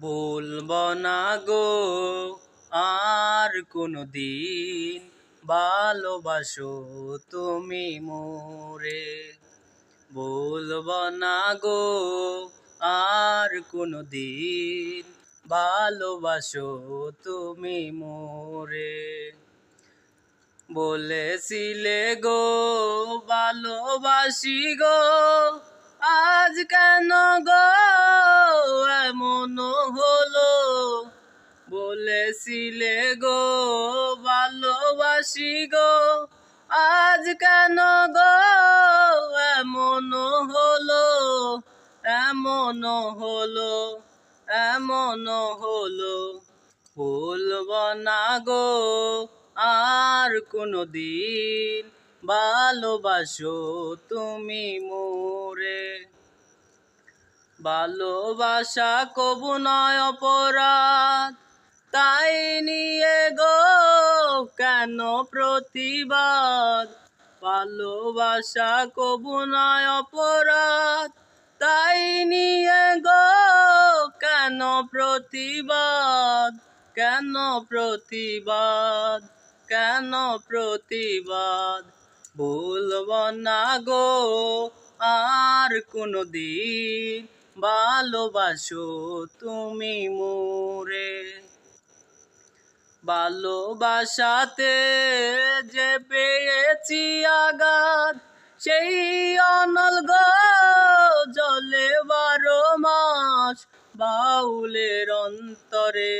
বলবো না গো আর কোনো দিন, ভালোবাসো তুমি মোরে। বলবো না গো আর কোনো দিন, ভালোবাসো তুমি মোরে। বলেছিলে গো ভালোবাসি গো, আজ কেন গো এমন হলো। বলেছিলে গো ভালোবাসি গো, আজ কেন গো এমন হলো। এমন হলো, এমন হলো। বলবো না গো আর কোনো দিন, ভালোবাসো তুমি মোরে। ভালোবাসা কবু নয় অপরাধ, তাই নিয়ে গো কেন প্রতিবাদ। ভালোবাসা কবু নয় অপরাধ, তাই নিয়ে গো কেন প্রতিবাদ। কেন প্রতিবাদ, কেন প্রতিবাদ। বলবো না গো আর কোনো দিন, ভালোবাসো তুমি মোরে। ভালোবাসাতে যে পেয়েছি আঘাত, সেই অনল গো জলে 12 মাস বাউলের অন্তরে।